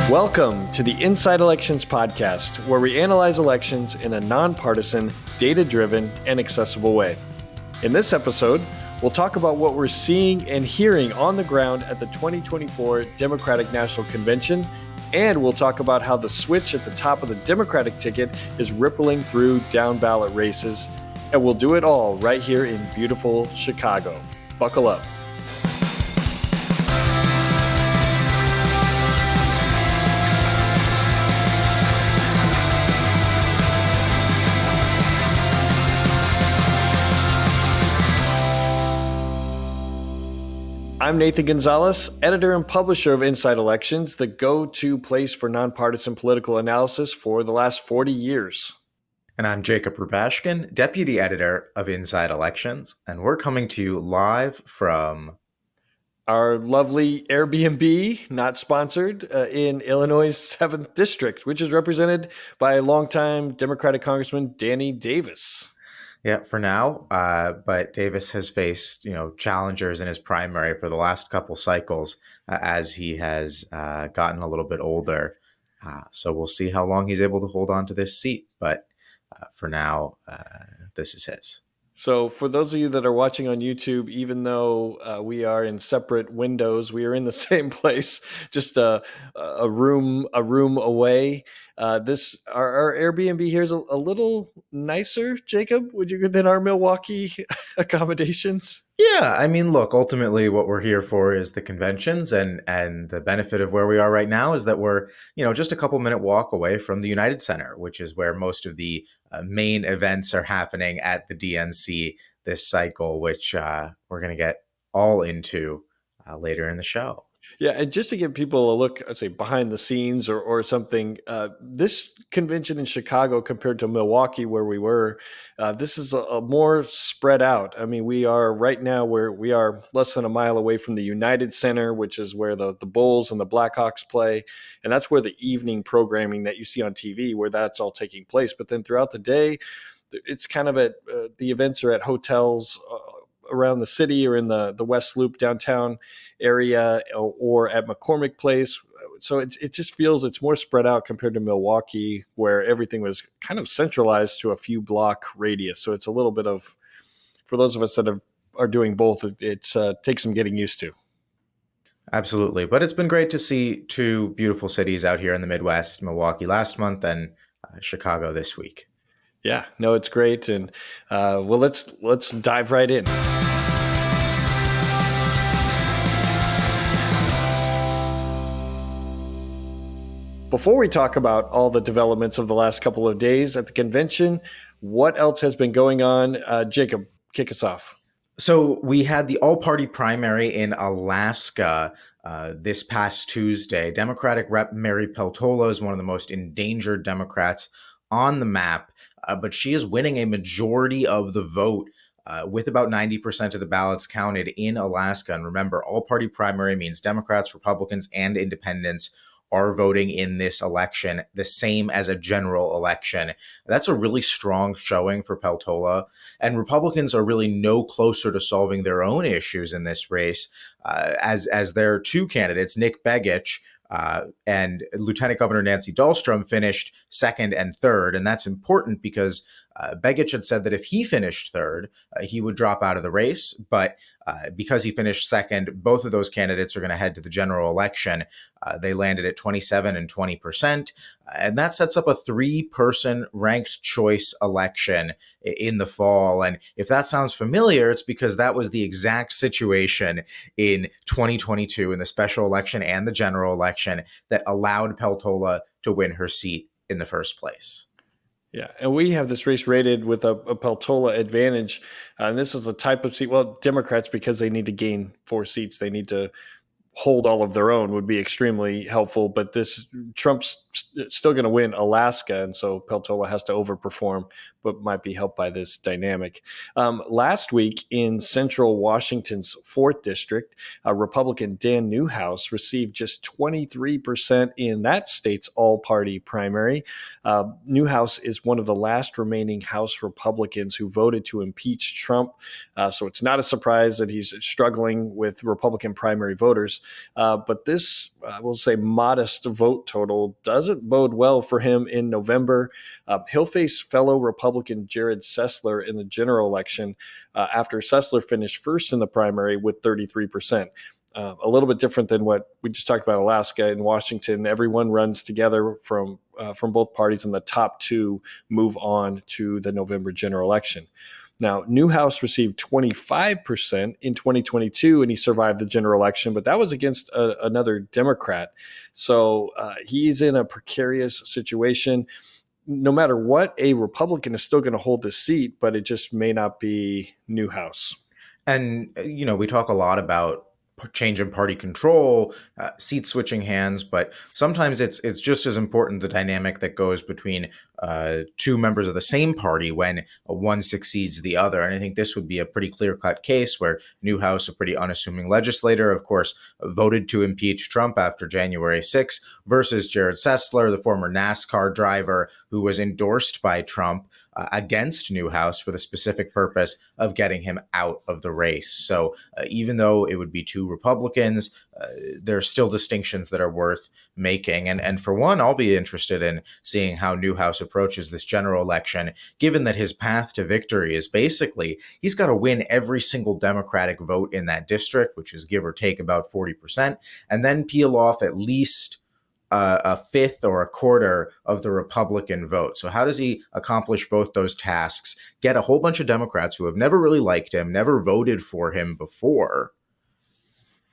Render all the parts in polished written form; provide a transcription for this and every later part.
Welcome to the Inside Elections podcast, where we analyze elections in a nonpartisan, data-driven, and accessible way. In this episode, we'll talk about what we're seeing and hearing on the ground at the 2024 Democratic National Convention, and we'll talk about how the switch at the top of the Democratic ticket is rippling through down-ballot races, and we'll do it all right here in beautiful Chicago. Buckle up. I'm Nathan Gonzales, editor and publisher of Inside Elections, the go-to place for nonpartisan political analysis for the last 40 years. And I'm Jacob Rubashkin, deputy editor of Inside Elections, and we're coming to you live from our lovely Airbnb, not sponsored, in Illinois' 7th District, which is represented by longtime Democratic Congressman Danny Davis. Yeah, for now, but Davis has faced, challengers in his primary for the last couple cycles as he has gotten a little bit older. So we'll see how long he's able to hold on to this seat. But for now, this is his. So for those of you that are watching on YouTube, even though we are in separate windows, we are in the same place, just a room away. Our Airbnb here is a little nicer, Jacob, than our Milwaukee accommodations? Yeah, I mean, look, ultimately what we're here for is the conventions, and the benefit of where we are right now is that we're, just a couple minute walk away from the United Center, which is where most of the main events are happening at the DNC this cycle, which we're going to get all into later in the show. Yeah, and just to give people a look, I'd say behind the scenes or something, this convention in Chicago compared to Milwaukee where we were, this is a more spread out. I mean, we are right now where we are less than a mile away from the United Center, which is where the Bulls and the Blackhawks play. And that's where the evening programming that you see on TV, where that's all taking place. But then throughout the day, it's kind of at the events are at hotels around the city or in the West Loop downtown area or at McCormick Place. So it just feels it's more spread out compared to Milwaukee, where everything was kind of centralized to a few block radius. So it's a little bit of, for those of us that are doing both, it takes some getting used to. Absolutely. But it's been great to see two beautiful cities out here in the Midwest, Milwaukee last month and Chicago this week. Yeah, no, it's great. And let's dive right in. Before we talk about all the developments of the last couple of days at the convention, what else has been going on? Jacob, kick us off. So we had the all-party primary in Alaska this past Tuesday. Democratic Rep. Mary Peltola is one of the most endangered Democrats on the map, but she is winning a majority of the vote with about 90% of the ballots counted in Alaska. And remember, all-party primary means Democrats, Republicans, and independents are voting in this election the same as a general election. That's a really strong showing for Peltola. And Republicans are really no closer to solving their own issues in this race as their two candidates, Nick Begich and Lieutenant Governor Nancy Dahlstrom, finished second and third. And that's important because Begich had said that if he finished third, he would drop out of the race. But because he finished second, both of those candidates are going to head to the general election. They landed at 27 and 20%. And that sets up a 3-person ranked choice election in the fall. And if that sounds familiar, it's because that was the exact situation in 2022 in the special election and the general election that allowed Peltola to win her seat in the first place. Yeah, and we have this race rated with a Peltola advantage. And this is the type of seat, well, Democrats, because they need to gain 4 seats, they need to hold all of their own, would be extremely helpful. But Trump's still going to win Alaska, and so Peltola has to overperform, but might be helped by this dynamic. Last week in Central Washington's 4th District, Republican Dan Newhouse received just 23% in that state's all-party primary. Newhouse is one of the last remaining House Republicans who voted to impeach Trump, so it's not a surprise that he's struggling with Republican primary voters. But this, we'll say, modest vote total doesn't bode well for him in November. He'll face fellow Republican Jared Sessler in the general election after Sessler finished first in the primary with 33%. A little bit different than what we just talked about Alaska and Washington. Everyone runs together from both parties, and the top two move on to the November general election. Now, Newhouse received 25% in 2022, and he survived the general election, but that was against another Democrat. So he's in a precarious situation. No matter what, a Republican is still going to hold the seat, but it just may not be Newhouse. And, we talk a lot about change in party control, seat switching hands, but sometimes it's just as important the dynamic that goes between two members of the same party when one succeeds the other. And I think this would be a pretty clear-cut case where Newhouse, a pretty unassuming legislator, of course, voted to impeach Trump after January 6th, versus Jared Sessler, the former NASCAR driver who was endorsed by Trump against Newhouse for the specific purpose of getting him out of the race. So even though it would be two Republicans, there are still distinctions that are worth making. And for one, I'll be interested in seeing how Newhouse approaches this general election, given that his path to victory is basically he's got to win every single Democratic vote in that district, which is give or take about 40%, and then peel off at least a fifth or a quarter of the Republican vote. So how does he accomplish both those tasks, get a whole bunch of Democrats who have never really liked him, never voted for him before,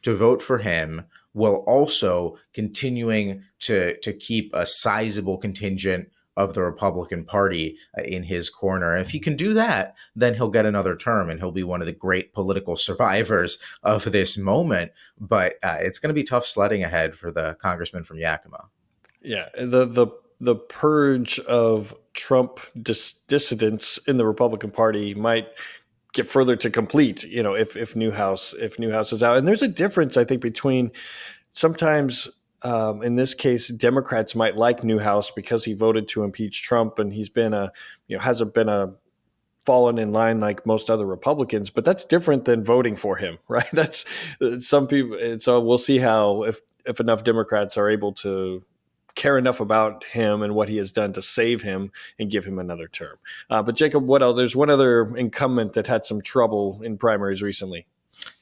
to vote for him, while also continuing to keep a sizable contingent of the Republican Party in his corner? And if he can do that, then he'll get another term and he'll be one of the great political survivors of this moment. But it's going to be tough sledding ahead for the congressman from Yakima. Yeah, the purge of Trump dissidents in the Republican Party might get further to complete, if Newhouse is out. And there's a difference, I think, between sometimes in this case, Democrats might like Newhouse because he voted to impeach Trump, and he's been hasn't been a fallen in line like most other Republicans, but that's different than voting for him, right? That's some people. And so we'll see how if enough Democrats are able to care enough about him and what he has done to save him and give him another term. But Jacob, what else? There's one other incumbent that had some trouble in primaries recently.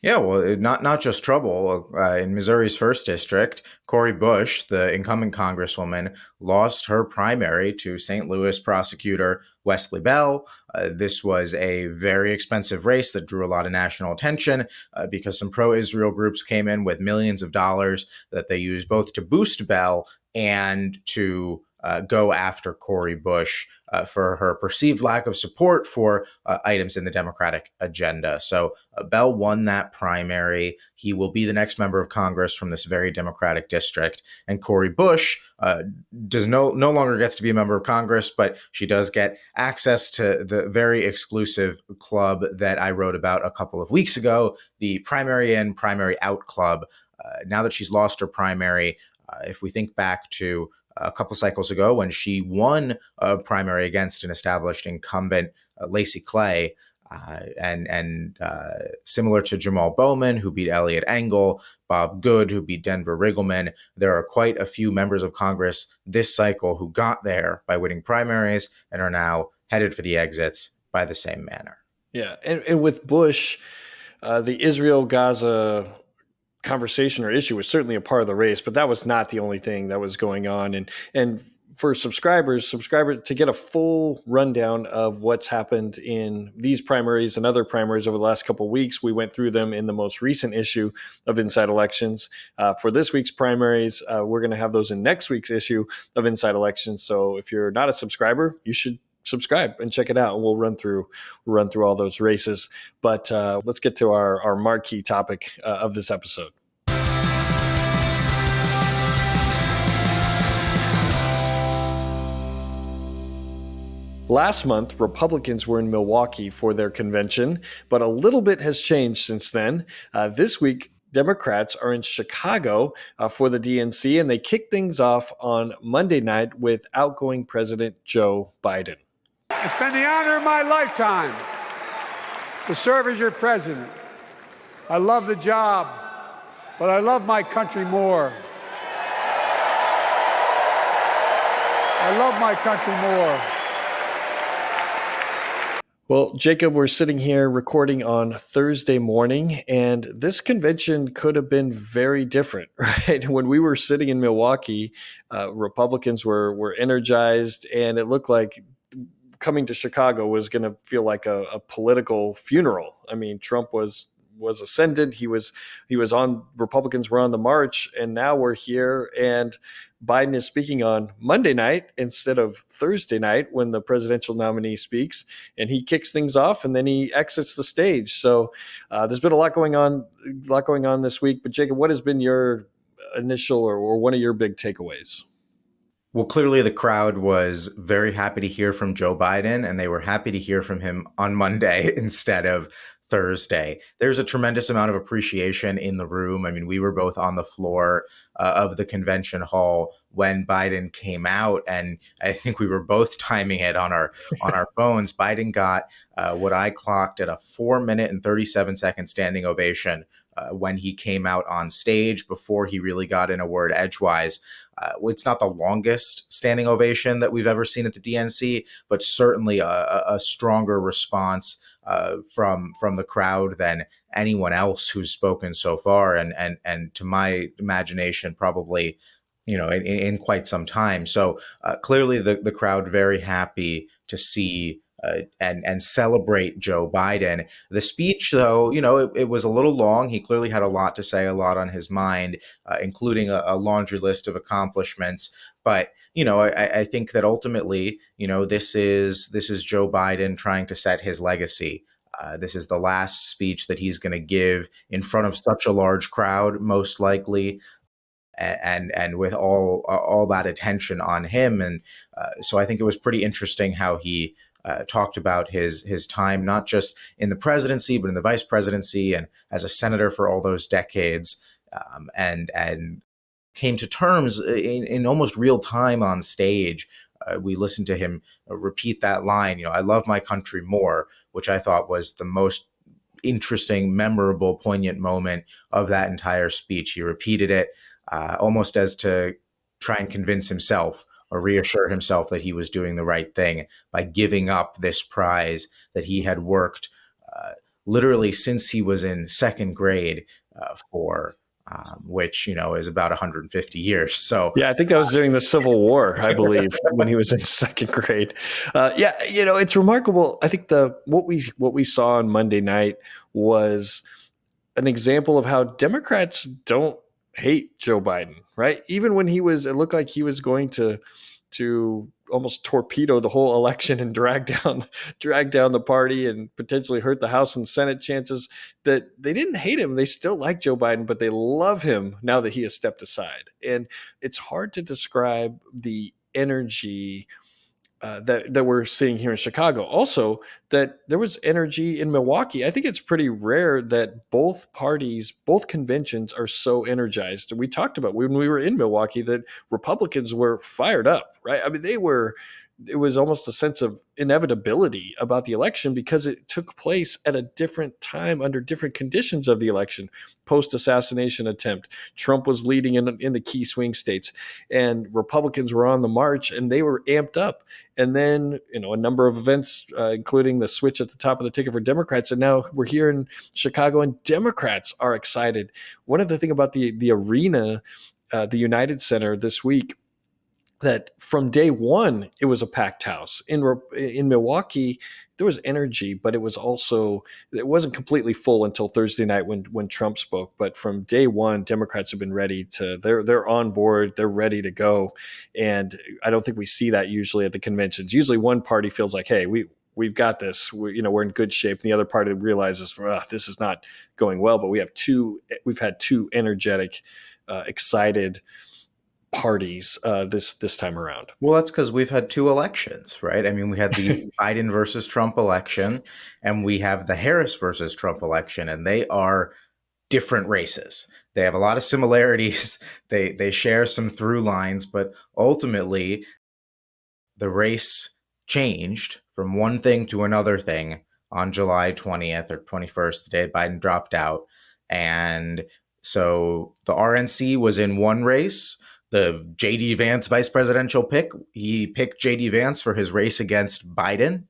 Yeah, well, not just trouble. In Missouri's first district, Cori Bush, the incumbent congresswoman, lost her primary to St. Louis prosecutor Wesley Bell. This was a very expensive race that drew a lot of national attention because some pro-Israel groups came in with millions of dollars that they used both to boost Bell and to go after Cori Bush for her perceived lack of support for items in the Democratic agenda. So Bell won that primary. He will be the next member of Congress from this very Democratic district. And Cori Bush does no longer gets to be a member of Congress, but she does get access to the very exclusive club that I wrote about a couple of weeks ago, the Primary In, Primary Out Club. Now that she's lost her primary, if we think back to a couple cycles ago when she won a primary against an established incumbent, Lacey Clay, and similar to Jamal Bowman, who beat Elliot Engel, Bob Good, who beat Denver Riggleman, there are quite a few members of Congress this cycle who got there by winning primaries and are now headed for the exits by the same manner. Yeah, and with Bush, the Israel-Gaza conversation or issue was certainly a part of the race, but that was not the only thing that was going on. And for subscribers to get a full rundown of what's happened in these primaries and other primaries over the last couple of weeks, we went through them in the most recent issue of Inside Elections. For this week's primaries, we're going to have those in next week's issue of Inside Elections. So if you're not a subscriber, you should subscribe and check it out, and we'll run through all those races. But let's get to our marquee topic of this episode. Last month, Republicans were in Milwaukee for their convention, but a little bit has changed since then. This week, Democrats are in Chicago for the DNC, and they kick things off on Monday night with outgoing President Joe Biden. It's been the honor of my lifetime to serve as your president. I love the job. but I love my country more. I love my country more. Well, Jacob, we're sitting here recording on Thursday morning, and this convention could have been very different, right? When we were sitting in Milwaukee, Republicans were energized, and it looked like coming to Chicago was going to feel like a political funeral. I mean, Trump was ascendant. He was on. Republicans were on the march, and now we're here, and Biden is speaking on Monday night instead of Thursday night when the presidential nominee speaks, and he kicks things off, and then he exits the stage. So there's been a lot going on this week. But Jacob, what has been your initial or one of your big takeaways? Well, clearly the crowd was very happy to hear from Joe Biden, and they were happy to hear from him on Monday instead of Thursday. There's a tremendous amount of appreciation in the room. I mean, we were both on the floor of the convention hall when Biden came out, and I think we were both timing it on our phones. Biden got what I clocked at a 4-minute and 37-second standing ovation when he came out on stage before he really got in a word edgewise. It's not the longest standing ovation that we've ever seen at the DNC, but certainly a stronger response from the crowd than anyone else who's spoken so far, and to my imagination, probably in quite some time. So clearly, the crowd very happy to see and celebrate Joe Biden. The speech, though, it was a little long. He clearly had a lot to say, a lot on his mind, including a laundry list of accomplishments. But I think that ultimately, this is Joe Biden trying to set his legacy. This is the last speech that he's going to give in front of such a large crowd, most likely, and with all that attention on him. And so I think it was pretty interesting how he talked about his time, not just in the presidency, but in the vice presidency and as a senator for all those decades, and came to terms in almost real time on stage. We listened to him repeat that line, I love my country more, which I thought was the most interesting, memorable, poignant moment of that entire speech. He repeated it almost as to try and convince himself or reassure himself that he was doing the right thing by giving up this prize that he had worked literally since he was in second grade for, which, is about 150 years. So yeah, I think that was during the Civil War, I believe, when he was in second grade. It's remarkable. I think what we saw on Monday night was an example of how Democrats don't hate Joe Biden, right? Even when it looked like he was going to almost torpedo the whole election and drag down the party and potentially hurt the House and Senate chances, that they didn't hate him. They still like Joe Biden, but they love him now that he has stepped aside. And it's hard to describe the energy that we're seeing here in Chicago. Also, that there was energy in Milwaukee. I think it's pretty rare that both conventions are so energized. We talked about when we were in Milwaukee that Republicans were fired up, right? I mean, it was almost a sense of inevitability about the election because it took place at a different time under different conditions of the election. Post-assassination attempt, Trump was leading in the key swing states, and Republicans were on the march, and they were amped up. And then, a number of events, including the switch at the top of the ticket for Democrats, and now we're here in Chicago, and Democrats are excited. One of the things about the arena, the United Center this week, that from day one, it was a packed house. In Milwaukee, there was energy, but it wasn't completely full until Thursday night when Trump spoke. But from day one, Democrats have been they're on board, they're ready to go. And I don't think we see that usually at the conventions. Usually one party feels like, hey, we've got this, we're in good shape. And the other party realizes, this is not going well, but we've had two energetic, excited parties this time around. Well, that's because we've had two elections, right? I mean, we had the Biden versus Trump election, and we have the Harris versus Trump election, and they are different races. They have a lot of similarities. They share some through lines, but ultimately, the race changed from one thing to another thing on July 20th or 21st, the day Biden dropped out. And So the RNC was in one race. The J.D. Vance vice presidential pick, he picked J.D. Vance for his race against Biden.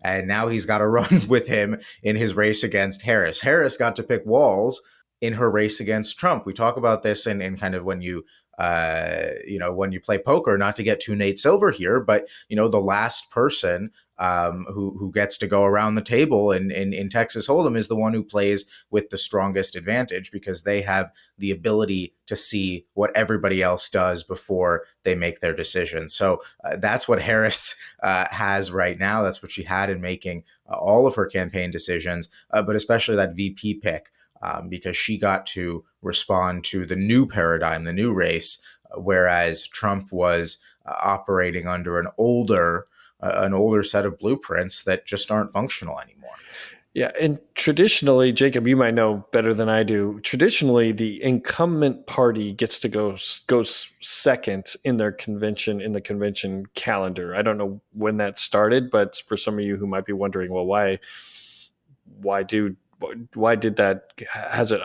And now he's got to run with him in his race against Harris. Harris got to pick Walz in her race against Trump. We talk about this in kind of when you when you play poker, not to get too Nate Silver here, but the last person who gets to go around the table in Texas Hold'em is the one who plays with the strongest advantage, because they have the ability to see what everybody else does before they make their decision. So that's what Harris has right now. That's what she had in making all of her campaign decisions, but especially that VP pick. Because she got to respond to the new paradigm, the new race, whereas Trump was operating under an older set of blueprints that just aren't functional anymore. Yeah, and traditionally, Jacob, you might know better than I do. Traditionally, the incumbent party gets to go second in their convention, in the convention calendar. I don't know when that started, but for some of you who might be wondering, well, why did that? Has it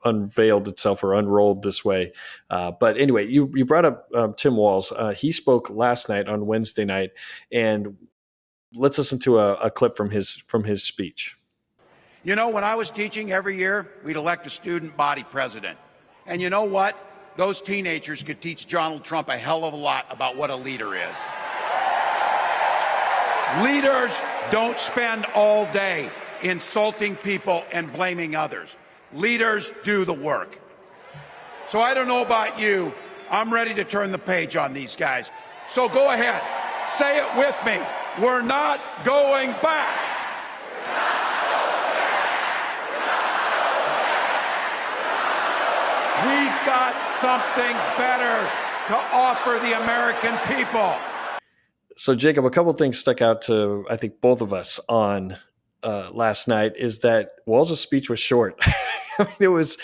unveiled itself or unrolled this way? But anyway, you brought up Tim Walz. He spoke last night on Wednesday night, and let's listen to a clip from his speech. When I was teaching, every year we'd elect a student body president. And you know what? Those teenagers could teach Donald Trump a hell of a lot about what a leader is. Leaders don't spend all day insulting people and blaming others. Leaders do the work. So I don't know about you. I'm ready to turn the page on these guys. So go ahead. Say it with me. We're not going back. We've got something better to offer the American people. So, Jacob, a couple of things stuck out to, I think, both of us on last night, is that Walz's speech was short. I mean, it was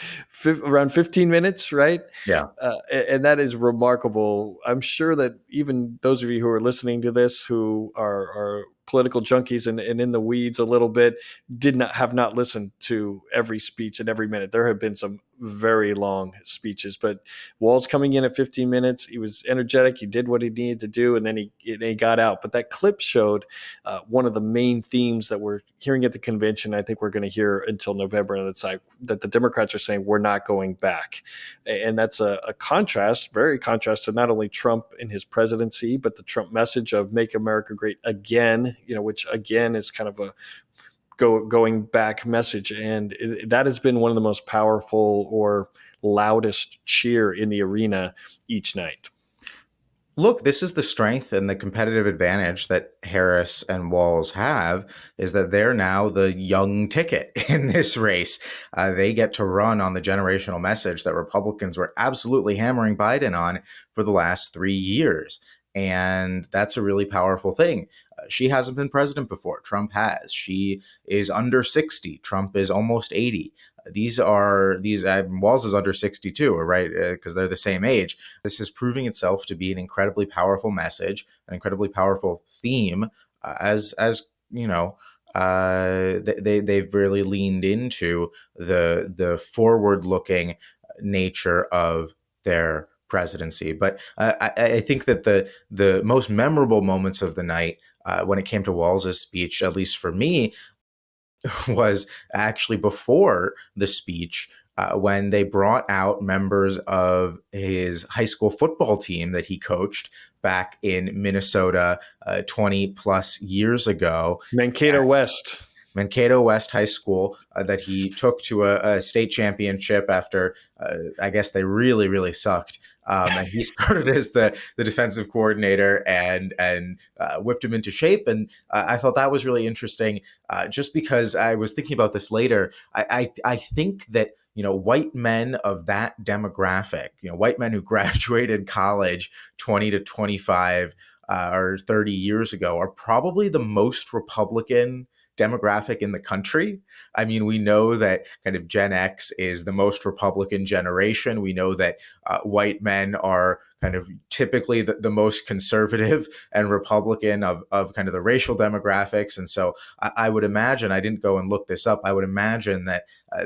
around 15 minutes, right? Yeah. And that is remarkable. I'm sure that even those of you who are listening to this, who are political junkies and in the weeds a little bit, have not listened to every speech and every minute. There have been some very long speeches, but Walz coming in at 15 minutes, he was energetic. He did what he needed to do, and then he got out. But that clip showed one of the main themes that we're hearing at the convention. I think we're going to hear until November, and it's like that the Democrats are saying we're not going back. And that's a contrast, very contrast to not only Trump in his presidency, but the Trump message of make America great again, which again is kind of a going back message. And that has been one of the most powerful or loudest cheer in the arena each night. Look, this is the strength and the competitive advantage that Harris and Walz have, is that they're now the young ticket in this race. They get to run on the generational message that Republicans were absolutely hammering Biden on for the last 3 years. And that's a really powerful thing. She hasn't been president before. Trump has. She is under 60. Trump is almost 80. Walz is under 62, right? Because they're the same age. This is proving itself to be an incredibly powerful message, an incredibly powerful theme, they've really leaned into the forward-looking nature of their presidency. But I think that the most memorable moments of the night, when it came to Walz's speech, at least for me, was actually before the speech, when they brought out members of his high school football team that he coached back in Minnesota 20 plus years ago. Mankato West High School, that he took to a state championship after, I guess they really, really sucked. And he started as the defensive coordinator and whipped him into shape. And I thought that was really interesting, just because I was thinking about this later. I think that, white men of that demographic, white men who graduated college 20 to 25 or 30 years ago, are probably the most Republican demographic in the country. I mean, we know that kind of Gen X is the most Republican generation. We know that white men are kind of typically the most conservative and Republican of kind of the racial demographics. And so I would imagine, I didn't go and look this up, I would imagine that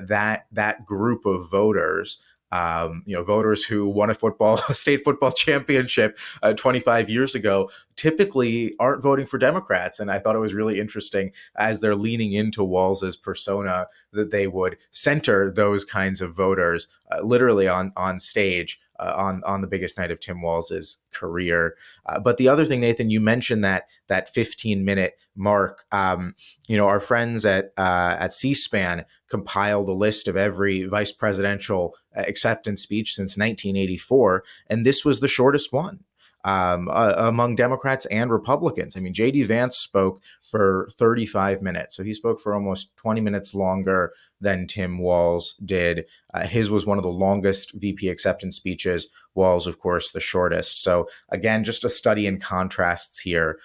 that group of voters, voters who won a state football championship 25 years ago, typically aren't voting for Democrats. And I thought it was really interesting, as they're leaning into Walz's persona, that they would center those kinds of voters literally on stage on the biggest night of Tim Walz's career. But the other thing, Nathan, you mentioned that 15-minute mark. Our friends at C-SPAN compiled a list of every vice presidential acceptance speech since 1984, and this was the shortest one among Democrats and Republicans. I mean, J.D. Vance spoke for 35 minutes, so he spoke for almost 20 minutes longer than Tim Walz did. His was one of the longest VP acceptance speeches. Walz, of course, the shortest. So again, just a study in contrasts here,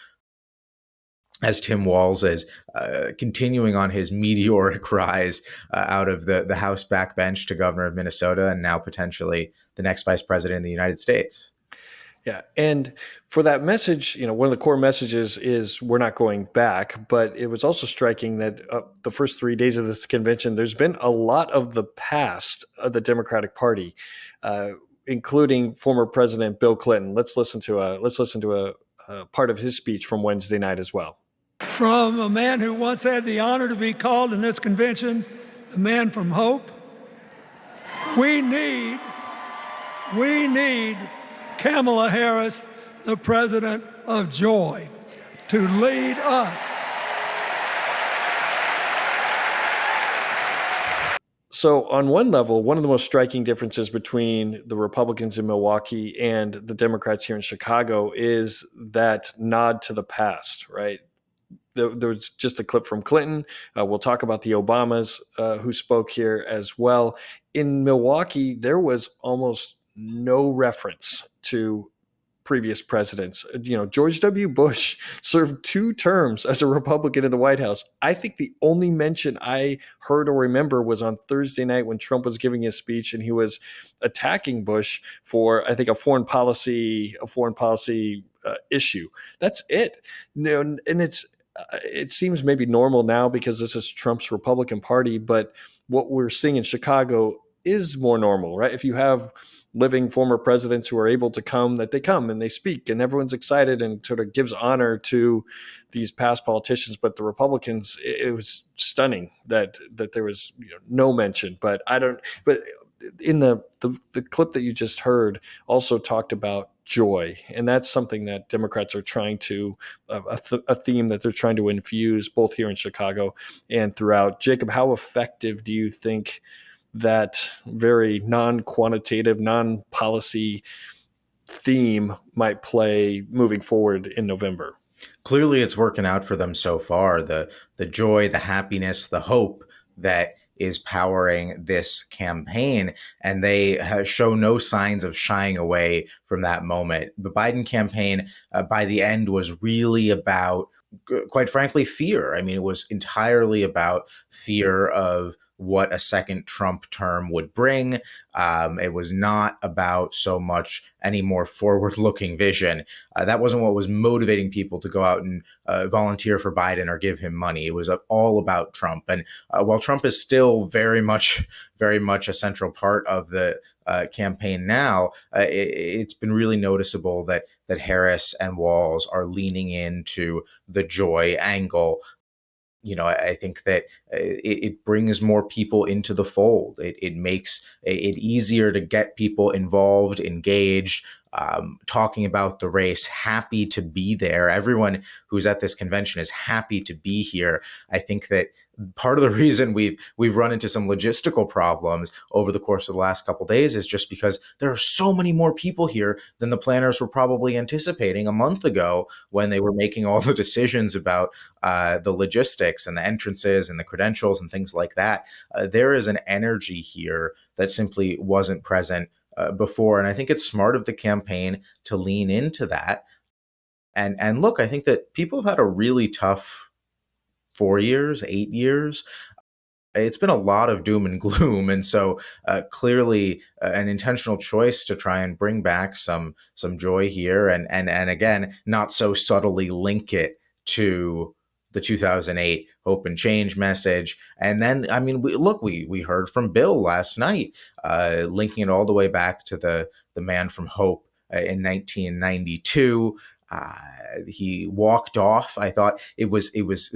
as Tim Walz is continuing on his meteoric rise out of the House backbench to governor of Minnesota, and now potentially the next vice president of the United States. Yeah. And for that message, one of the core messages is we're not going back. But it was also striking that the first 3 days of this convention, there's been a lot of the past of the Democratic Party, including former President Bill Clinton. Let's listen to a part of his speech from Wednesday night as well. From a man who once had the honor to be called in this convention the man from hope. We need Kamala Harris, the president of joy, to lead us. So on one level, one of the most striking differences between the Republicans in Milwaukee and the Democrats here in Chicago is that nod to the past, right? There was just a clip from Clinton. We'll talk about the Obamas who spoke here as well. In Milwaukee, there was almost no reference to previous presidents. George W. Bush served 2 terms as a Republican in the White House. I think the only mention I heard or remember was on Thursday night when Trump was giving his speech and he was attacking Bush for, I think, a foreign policy issue. That's it. And it seems maybe normal now because this is Trump's Republican Party, but what we're seeing in Chicago is more normal, right? If you have living former presidents who are able to come, that they come and they speak and everyone's excited and sort of gives honor to these past politicians. But the Republicans, it was stunning that there was no mention. But in the clip that you just heard also talked about joy. And that's something that Democrats are trying to, a theme that they're trying to infuse both here in Chicago and throughout. Jacob, how effective do you think that very non-quantitative, non-policy theme might play moving forward in November? Clearly, it's working out for them so far. The joy, the happiness, the hope that is powering this campaign, and they show no signs of shying away from that moment. The Biden campaign, by the end, was really about, quite frankly, fear. I mean, it was entirely about fear of what a second Trump term would bring. It was not about so much any more forward-looking vision. That wasn't what was motivating people to go out and volunteer for Biden or give him money. It was all about Trump. And while Trump is still very much a central part of the campaign now, it's been really noticeable that Harris and Walz are leaning into the joy angle. I think that it brings more people into the fold. It makes it easier to get people involved, engaged, talking about the race, happy to be there. Everyone who's at this convention is happy to be here. I think that part of the reason we've run into some logistical problems over the course of the last couple of days is just because there are so many more people here than the planners were probably anticipating a month ago when they were making all the decisions about the logistics and the entrances and the credentials and things like that. There is an energy here that simply wasn't present before. And I think it's smart of the campaign to lean into that. And look, I think that people have had a really tough 4 years, 8 years. It's been a lot of doom and gloom, and so clearly an intentional choice to try and bring back some joy here, and again, not so subtly link it to the 2008 hope and change message. And then, I mean, we heard from Bill last night, linking it all the way back to the man from Hope in 1992. He walked off. I thought it was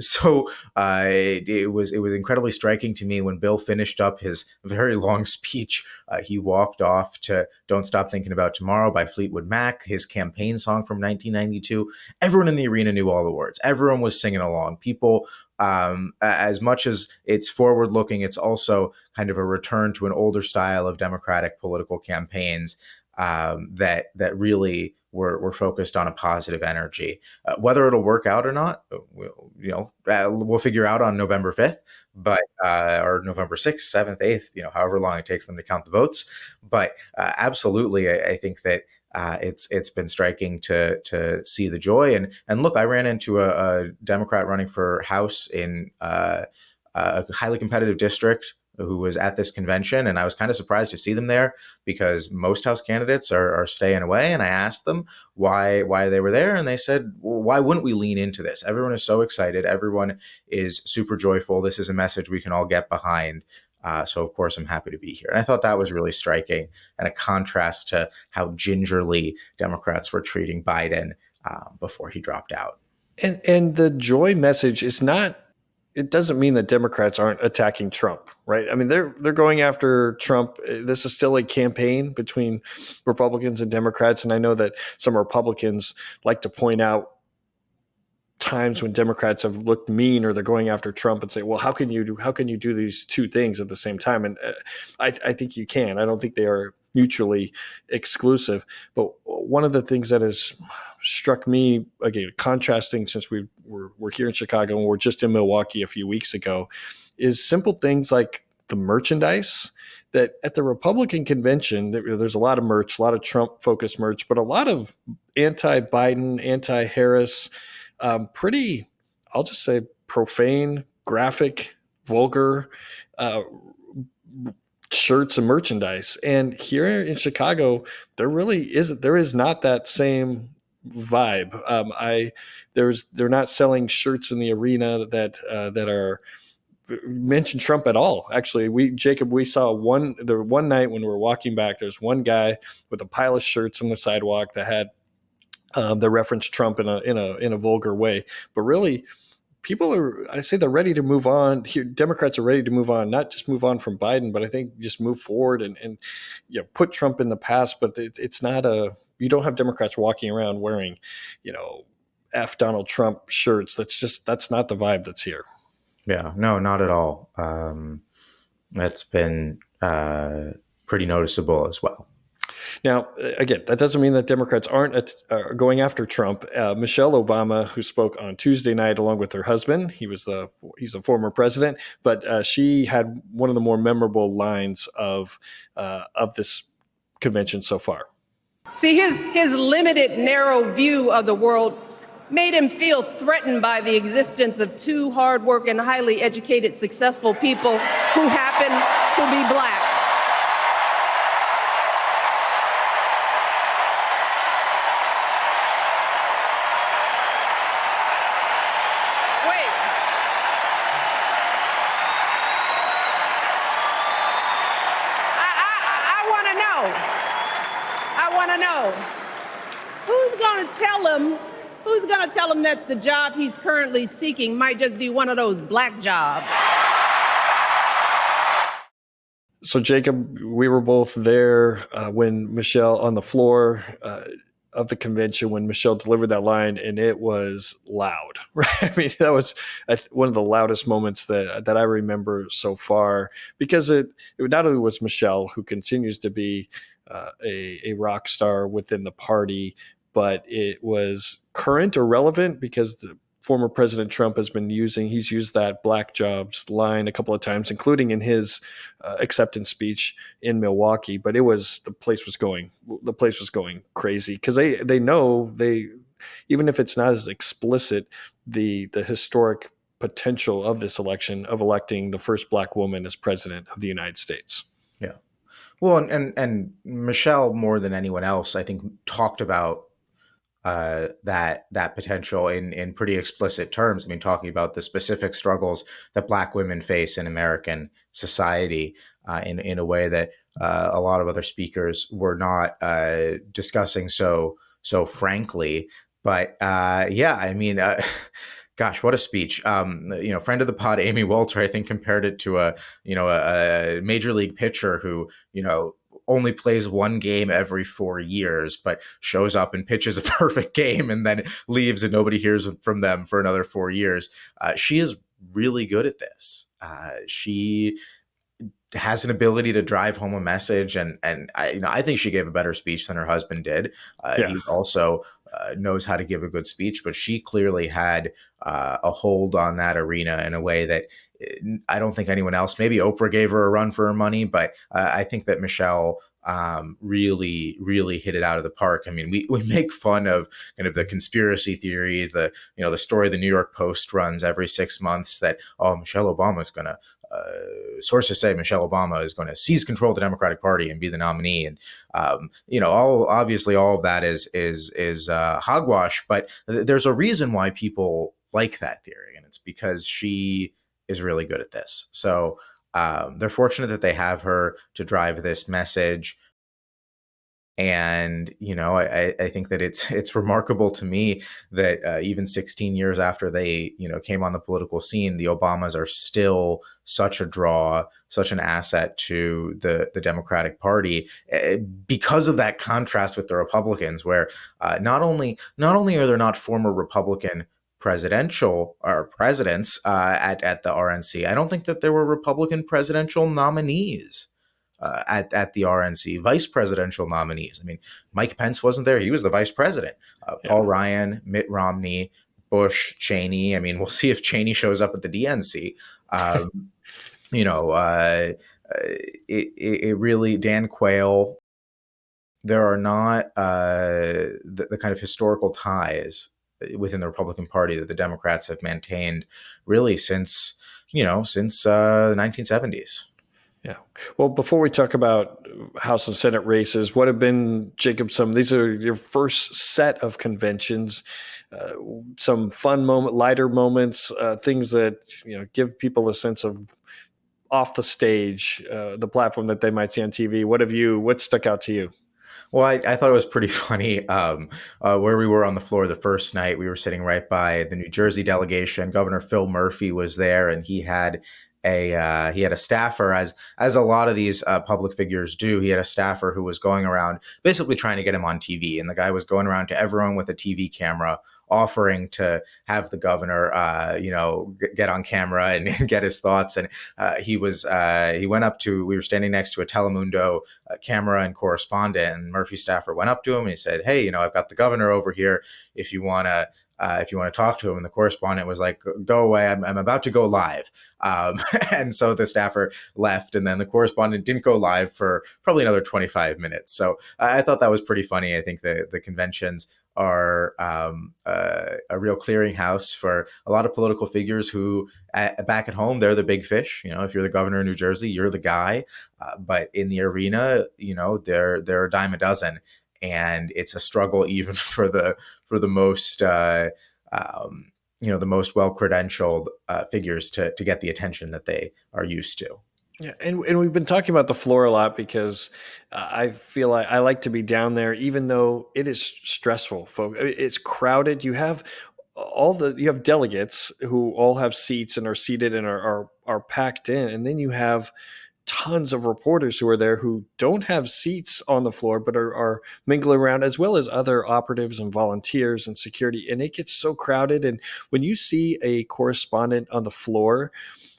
so it was incredibly striking to me when Bill finished up his very long speech. He walked off to "Don't Stop Thinking About Tomorrow" by Fleetwood Mac, his campaign song from 1992. Everyone in the arena knew all the words. Everyone was singing along. People, as much as it's forward looking, it's also kind of a return to an older style of Democratic political campaigns that really were focused on a positive energy. Whether it'll work out or not, we'll figure out on November 5th, but or November 6th, 7th, 8th, however long it takes them to count the votes. But absolutely, I think that it's been striking to see the joy. And look, I ran into a Democrat running for House in a highly competitive district who was at this convention, and I was kind of surprised to see them there because most House candidates are staying away. And I asked them why they were there, and they said, well, why wouldn't we lean into this? Everyone is so excited. Everyone is super joyful. This is a message we can all get behind. So of course I'm happy to be here. And I thought that was really striking and a contrast to how gingerly Democrats were treating Biden before he dropped out. And the joy message is not, it doesn't mean that Democrats aren't attacking Trump, right? I mean, they're going after Trump. This is still a campaign between Republicans and Democrats. And I know that some Republicans like to point out times when Democrats have looked mean or they're going after Trump and say, well, how can you do these two things at the same time? And I think you can. I don't think they are mutually exclusive. But one of the things that has struck me, again, contrasting since we're here in Chicago and we're just in Milwaukee a few weeks ago, is simple things like the merchandise that at the Republican convention, there's a lot of merch, a lot of Trump-focused merch, but a lot of anti-Biden, anti-Harris, pretty, I'll just say, profane, graphic, vulgar shirts and merchandise. And here in Chicago, there is not that same vibe. They're not selling shirts in the arena that are mention Trump at all. Actually, we saw one night when we were walking back, there's one guy with a pile of shirts on the sidewalk that had that referenced Trump in a vulgar way. But really, they're ready to move on. Democrats are ready to move on, not just move on from Biden, but I think just move forward and put Trump in the past. But it's not you don't have Democrats walking around wearing, F Donald Trump shirts. That's not the vibe that's here. Yeah, no, not at all. That's been pretty noticeable as well. Now, again, that doesn't mean that Democrats aren't going after Trump. Michelle Obama, who spoke on Tuesday night along with her husband, he's a former president, but she had one of the more memorable lines of this convention so far. See, his limited, narrow view of the world made him feel threatened by the existence of two hardworking, highly educated, successful people who happen to be black. Who's going to tell him that the job he's currently seeking might just be one of those black jobs? So, Jacob, we were both there when Michelle, on the floor of the convention, when Michelle delivered that line, and it was loud. Right? I mean, that was one of the loudest moments that I remember so far, because it not only was Michelle, who continues to be a rock star within the party, but it was current or relevant because the former President Trump he's used that black jobs line a couple of times, including in his acceptance speech in Milwaukee. But the place was going crazy because they know even if it's not as explicit, the historic potential of this election of electing the first Black woman as president of the United States. Yeah. Well, and Michelle, more than anyone else, I think, talked about that potential in pretty explicit terms. I mean, talking about the specific struggles that Black women face in American society in a way that a lot of other speakers were not discussing so frankly. But yeah, I mean. Gosh, what a speech! Friend of the pod, Amy Walter, I think compared it to a major league pitcher who only plays one game every 4 years, but shows up and pitches a perfect game and then leaves and nobody hears from them for another 4 years. She is really good at this. She has an ability to drive home a message, and I think she gave a better speech than her husband did. He also knows how to give a good speech, but she clearly had a hold on that arena in a way that I don't think anyone else. Maybe Oprah gave her a run for her money, but I think that Michelle really hit it out of the park. I mean, we make fun of kind of the conspiracy theories, the story the New York Post runs every 6 months that Michelle Obama is going to. Sources say Michelle Obama is going to seize control of the Democratic Party and be the nominee, and all of that is hogwash. But there's a reason why people like that theory, and it's because she is really good at this. So they're fortunate that they have her to drive this message. And I think that it's remarkable to me that even 16 years after they came on the political scene, the Obamas are still such a draw, such an asset to the Democratic Party because of that contrast with the Republicans, where not only are there not former Republican presidential or presidents at the RNC, I don't think that there were Republican presidential nominees. At the RNC, vice presidential nominees. I mean, Mike Pence wasn't there. He was the vice president. Paul Ryan, Mitt Romney, Bush, Cheney. I mean, we'll see if Cheney shows up at the DNC. It really, Dan Quayle, there are not the kind of historical ties within the Republican Party that the Democrats have maintained really since the 1970s. Yeah. Well, before we talk about House and Senate races, what have been, Jacob, these are your first set of conventions, some fun lighter moments, things that, give people a sense of off the stage, the platform that they might see on TV. What stuck out to you? Well, I thought it was pretty funny where we were on the floor the first night. We were sitting right by the New Jersey delegation. Governor Phil Murphy was there, and he had a staffer, as a lot of these public figures do. He had a staffer who was going around basically trying to get him on TV, and the guy was going around to everyone with a TV camera, offering to have the governor, get on camera and get his thoughts. And he went up to. We were standing next to a Telemundo camera and correspondent, and Murphy's staffer went up to him and he said, "Hey, I've got the governor over here. If you want to." If you want to talk to him. And the correspondent was like, "Go away, I'm about to go live." And so the staffer left, and then the correspondent didn't go live for probably another 25 minutes. So I thought that was pretty funny. I think the conventions are a real clearinghouse for a lot of political figures who back at home, they're the big fish. If you're the governor of New Jersey, you're the guy. But in the arena, they're a dime a dozen. And it's a struggle even for the most the most well-credentialed figures to get the attention that they are used to. Yeah, and we've been talking about the floor a lot because I feel like I like to be down there, even though it is stressful, folks. It's crowded. You have delegates who all have seats and are seated and are packed in, and then you have tons of reporters who are there who don't have seats on the floor, but are mingling around, as well as other operatives and volunteers and security. And it gets so crowded. And when you see a correspondent on the floor,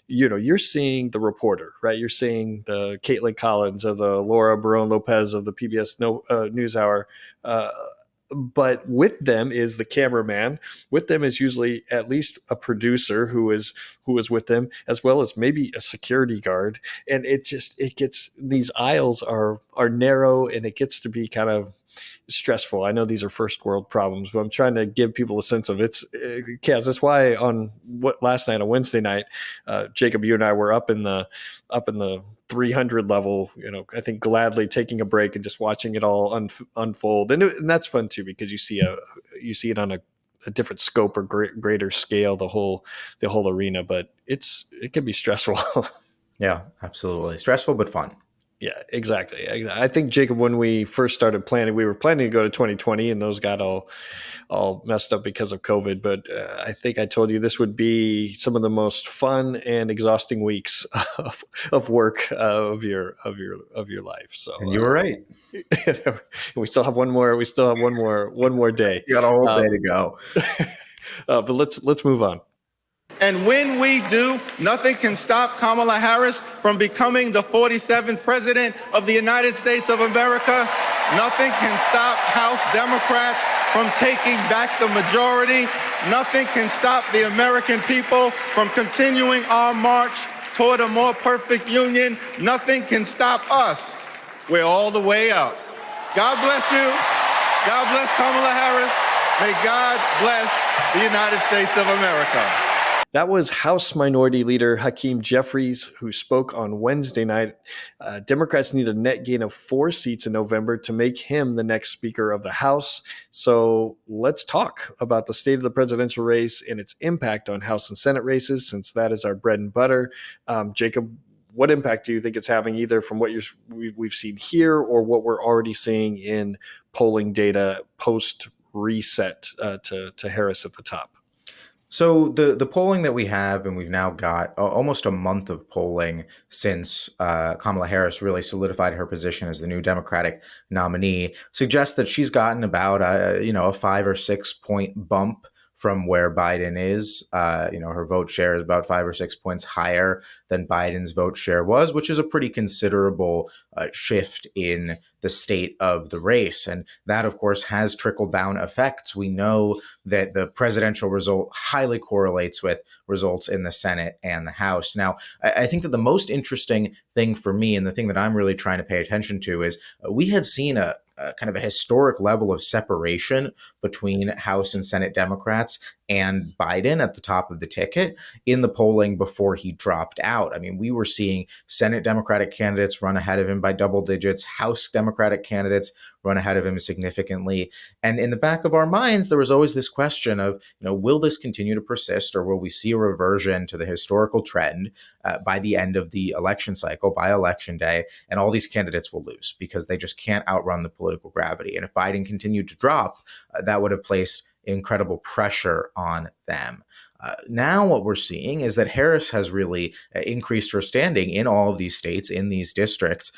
you're seeing the reporter, right? You're seeing the Caitlin Collins or the Laura Barone Lopez of the PBS NewsHour. But with them is the cameraman. With them is usually at least a producer who is with them, as well as maybe a security guard. And it gets, these aisles are narrow, and it gets to be kind of stressful. I know these are first world problems, but I'm trying to give people a sense of it's Kaz. That's why last night on Wednesday night, Jacob, you and I were up in the 300 level. I think gladly taking a break and just watching it all unfold, and that's fun too because you see it on a different scope or greater scale, the whole arena. But it can be stressful. Yeah, absolutely. Stressful, but fun. Yeah, exactly. I think, Jacob, when we first started planning, we were planning to go to 2020, and those got all messed up because of COVID. But I think I told you this would be some of the most fun and exhausting weeks of work of your life. So, and you were right. We still have one more day. You got a whole day to go. But let's move on. And when we do, nothing can stop Kamala Harris from becoming the 47th president of the United States of America. Nothing can stop House Democrats from taking back the majority. Nothing can stop the American people from continuing our march toward a more perfect union. Nothing can stop us. We're all the way up. God bless you. God bless Kamala Harris. May God bless the United States of America. That was House Minority Leader Hakeem Jeffries, who spoke on Wednesday night. Democrats need a net gain of 4 seats in November to make him the next Speaker of the House. So let's talk about the state of the presidential race and its impact on House and Senate races, since that is our bread and butter. Jacob, what impact do you think it's having, either from what we've seen here or what we're already seeing in polling data post reset to Harris at the top? So the polling that we have, and we've now got almost a month of polling since Kamala Harris really solidified her position as the new Democratic nominee, suggests that she's gotten about a 5 or 6 point bump from where Biden is. Her vote share is about 5 or 6 points higher than Biden's vote share was, which is a pretty considerable shift in the state of the race. And that, of course, has trickle-down effects. We know that the presidential result highly correlates with results in the Senate and the House. Now, I think that the most interesting thing for me, and the thing that I'm really trying to pay attention to, is we had seen a kind of a historic level of separation between House and Senate Democrats and Biden at the top of the ticket in the polling before he dropped out. I mean, we were seeing Senate Democratic candidates run ahead of him by double digits, House Democratic candidates run ahead of him significantly. And in the back of our minds, there was always this question of, will this continue to persist, or will we see a reversion to the historical trend by the end of the election cycle, by election day, and all these candidates will lose because they just can't outrun the political gravity. And if Biden continued to drop, that would have placed incredible pressure on them. Now what we're seeing is that Harris has really increased her standing in all of these states, in these districts.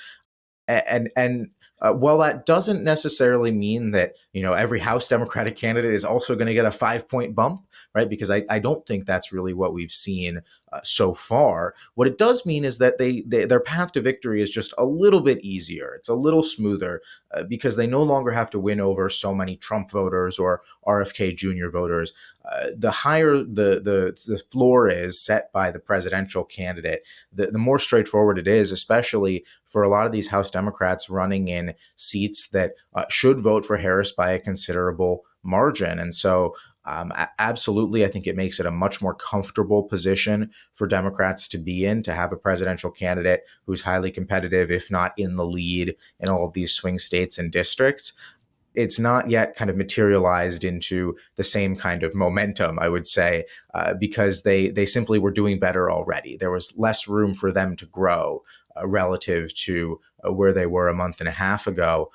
And while that doesn't necessarily mean that, every House Democratic candidate is also going to get a 5 point bump, right? Because I don't think that's really what we've seen so far. What it does mean is that their path to victory is just a little bit easier. It's a little smoother because they no longer have to win over so many Trump voters or RFK Jr. voters. The higher the floor is set by the presidential candidate, the more straightforward it is, especially for a lot of these House Democrats running in seats that should vote for Harris by a considerable margin. And so absolutely, I think it makes it a much more comfortable position for Democrats to be in, to have a presidential candidate who's highly competitive, if not in the lead in all of these swing states and districts. It's not yet kind of materialized into the same kind of momentum, I would say, because they simply were doing better already. There was less room for them to grow relative to where they were a month and a half ago.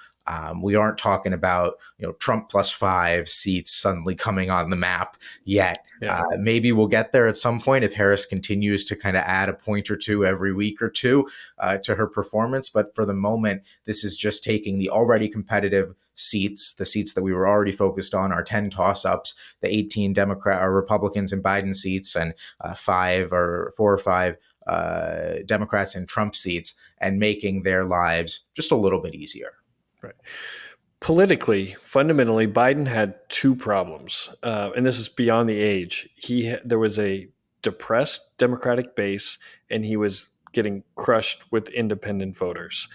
We aren't talking about Trump plus 5 seats suddenly coming on the map yet. Yeah. Maybe we'll get there at some point if Harris continues to kind of add a point or two every week or two to her performance. But for the moment, this is just taking the already competitive seats, the seats that we were already focused on, our 10 toss-ups, the 18 Democrat or Republicans in Biden seats, and 4 or 5 Democrats in Trump seats, and making their lives just a little bit easier. Right. Politically, fundamentally, Biden had 2 problems, and this is beyond the age. There was a depressed Democratic base, and he was getting crushed with independent voters.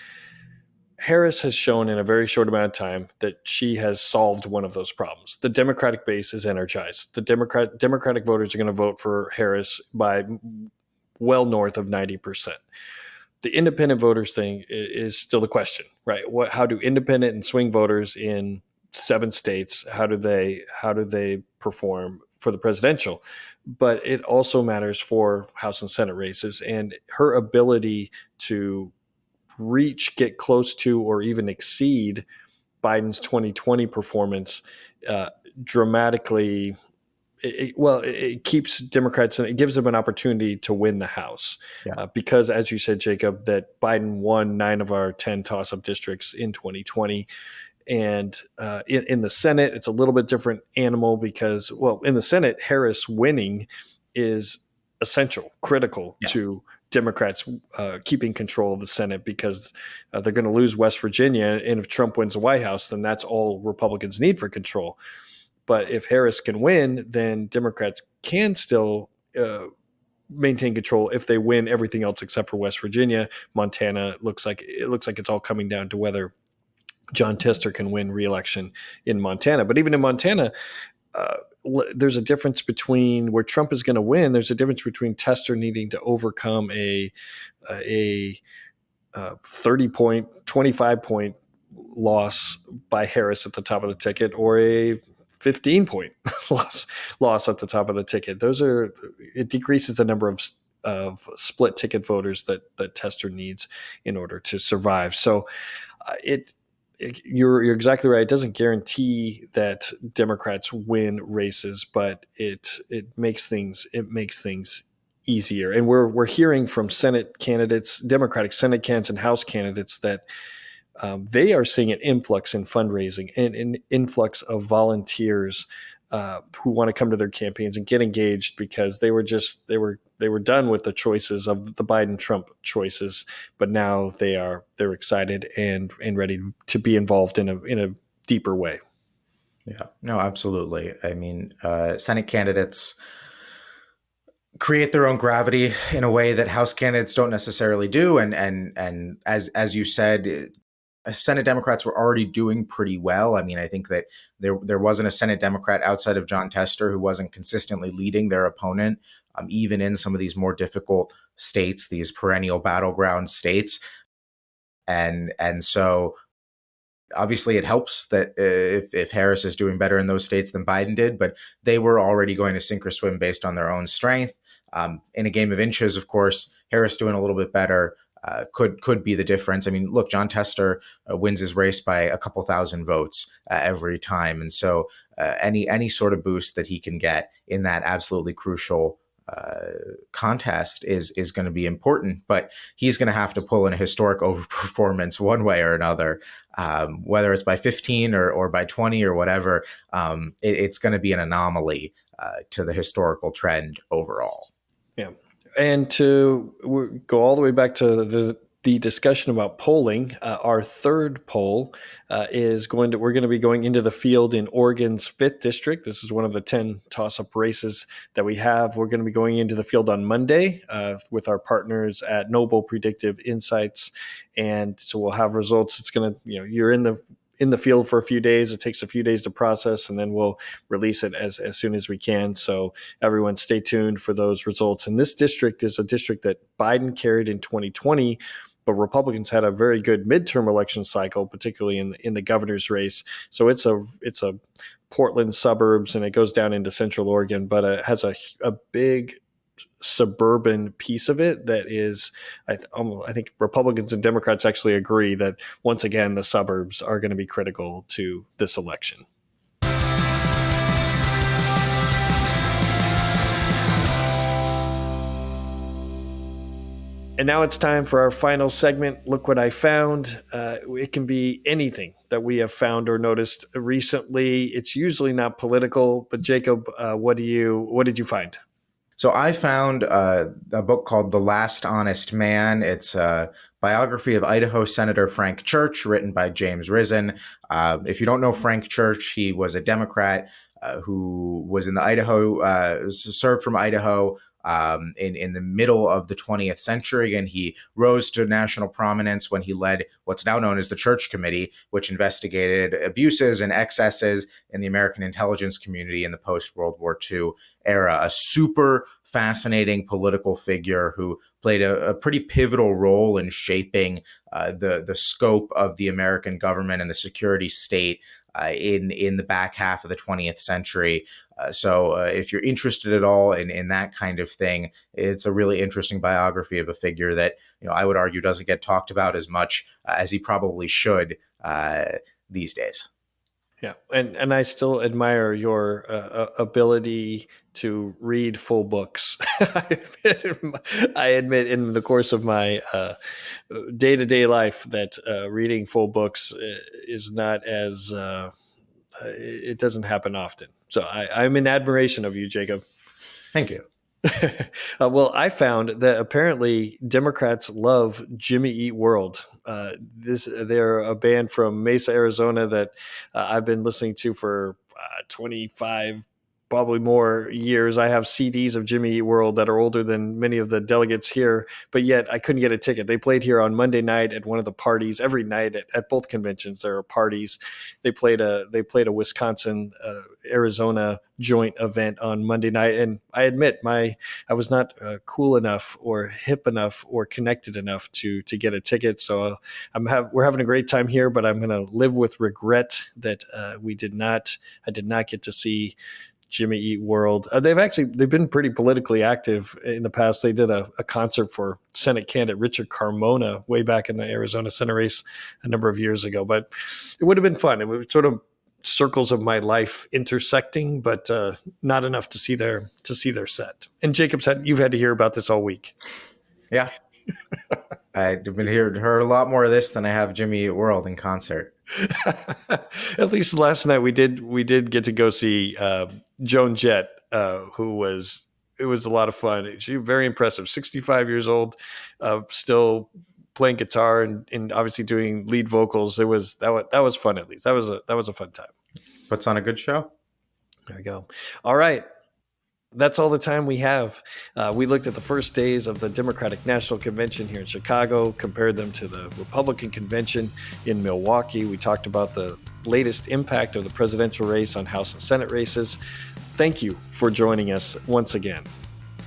Harris has shown in a very short amount of time that she has solved one of those problems. The Democratic base is energized. The Democratic voters are going to vote for Harris by well north of 90%. The independent voters thing is still the question, right? How do independent and swing voters in 7 states, how do they perform for the presidential? But it also matters for House and Senate races, and her ability to get close to, or even exceed Biden's 2020 performance dramatically. It keeps Democrats, and it gives them an opportunity to win the House. Because, as you said, Jacob, that Biden won 9 of our 10 toss-up districts in 2020. And in the Senate, it's a little bit different animal because, well, in the Senate, Harris winning is essential, critical to Democrats keeping control of the Senate, because they're going to lose West Virginia. And if Trump wins the White House, then that's all Republicans need for control. But if Harris can win, then Democrats can still maintain control if they win everything else except for West Virginia. Montana, it looks like it's all coming down to whether John Tester can win re-election in Montana. But even in Montana, there's a difference between where Trump is going to win. There's a difference between Tester needing to overcome a 30-point, 25-point loss by Harris at the top of the ticket, or a 15-point loss at the top of the ticket. It decreases the number of split ticket voters that Tester needs in order to survive. So you're exactly right. It doesn't guarantee that Democrats win races, but it makes things easier. And we're hearing from Senate candidates, Democratic Senate candidates and House candidates, that they are seeing an influx in fundraising and an influx of volunteers who want to come to their campaigns and get engaged, because they were done with the choices of the Biden-Trump choices, but now they're excited and ready to be involved in a deeper way. Yeah, no, absolutely. I mean, Senate candidates create their own gravity in a way that House candidates don't necessarily do, and as you said, Senate Democrats were already doing pretty well. I mean, I think that there wasn't a Senate Democrat outside of John Tester who wasn't consistently leading their opponent, even in some of these more difficult states, these perennial battleground states. And so obviously it helps that if Harris is doing better in those states than Biden did, but they were already going to sink or swim based on their own strength. In a game of inches, of course, Harris doing a little bit better could be the difference. I mean, look, John Tester wins his race by a couple thousand votes every time. And so any sort of boost that he can get in that absolutely crucial contest is going to be important, but he's going to have to pull in a historic overperformance one way or another, whether it's by 15 or by 20 or whatever. It's going to be an anomaly to the historical trend overall. Yeah. And to go all the way back to the discussion about polling, our third poll we're going to be going into the field in Oregon's 5th district. This is one of the 10 toss-up races that we have. We're going to be going into the field on Monday with our partners at Noble Predictive Insights. And so we'll have results. It's going to, you're in the field for a few days. It takes a few days to process, and then we'll release it as soon as we can. So everyone stay tuned for those results. And this district is a district that Biden carried in 2020, but Republicans had a very good midterm election cycle, particularly in the governor's race. So it's a Portland suburbs, and it goes down into Central Oregon, but it has a big suburban piece of it that is, I think Republicans and Democrats actually agree that, once again, the suburbs are going to be critical to this election. And now it's time for our final segment, Look What I Found. It can be anything that we have found or noticed recently. It's usually not political, but Jacob, what did you find? So I found a book called The Last Honest Man. It's a biography of Idaho Senator Frank Church, written by James Risen. If you don't know Frank Church, he was a Democrat who was in the served from Idaho in the middle of the 20th century, and he rose to national prominence when he led what's now known as the Church Committee, which investigated abuses and excesses in the American intelligence community in the post-World War II era. A super fascinating political figure who played a pretty pivotal role in shaping the scope of the American government and the security state in the back half of the 20th century. So if you're interested at all in that kind of thing, it's a really interesting biography of a figure that, I would argue doesn't get talked about as much as he probably should these days. Yeah, and I still admire your ability to read full books. I admit in the course of my day-to-day life that reading full books is not as it doesn't happen often. So I'm in admiration of you, Jacob. Thank you. Well, I found that apparently Democrats love Jimmy Eat World. They're a band from Mesa, Arizona that I've been listening to for 25, probably more years. I have CDs of Jimmy Eat World that are older than many of the delegates here, but yet I couldn't get a ticket. They played here on Monday night at one of the parties. Every night at both conventions there are parties. They played a Wisconsin Arizona joint event on Monday night, and I admit I was not cool enough or hip enough or connected enough to get a ticket. So we're having a great time here, but I'm going to live with regret that I did not get to see Jimmy Eat World. They've been pretty politically active in the past. They did a concert for Senate candidate Richard Carmona way back in the Arizona Senate race a number of years ago, but it would have been fun. It was sort of circles of my life intersecting, but not enough to see their set. And you've had to hear about this all week. Yeah. I've been heard a lot more of this than I have Jimmy Eat World in concert. At least last night we did get to go see Joan Jett, it was a lot of fun. She was very impressive. 65 years old, still playing guitar and obviously doing lead vocals. That was fun. At least that was a fun time. Puts on a good show. There we go. All right. That's all the time we have. We looked at the first days of the Democratic National Convention here in Chicago, compared them to the Republican Convention in Milwaukee. We talked about the latest impact of the presidential race on House and Senate races. Thank you for joining us once again.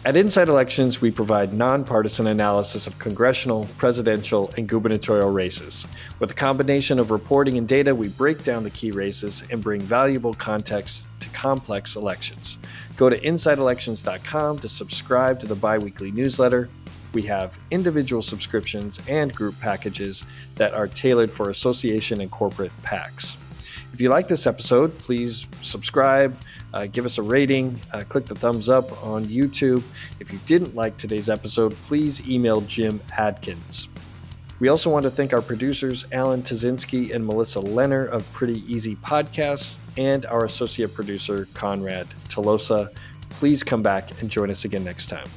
At Inside Elections, we provide nonpartisan analysis of congressional, presidential, and gubernatorial races. With a combination of reporting and data, we break down the key races and bring valuable context to complex elections. Go to InsideElections.com to subscribe to the bi-weekly newsletter. We have individual subscriptions and group packages that are tailored for association and corporate PACs. If you like this episode, please subscribe, give us a rating, click the thumbs up on YouTube. If you didn't like today's episode, please email Jim Adkins. We also want to thank our producers, Alan Tazinski and Melissa Lenner of Pretty Easy Podcasts, and our associate producer, Conrad Tolosa. Please come back and join us again next time.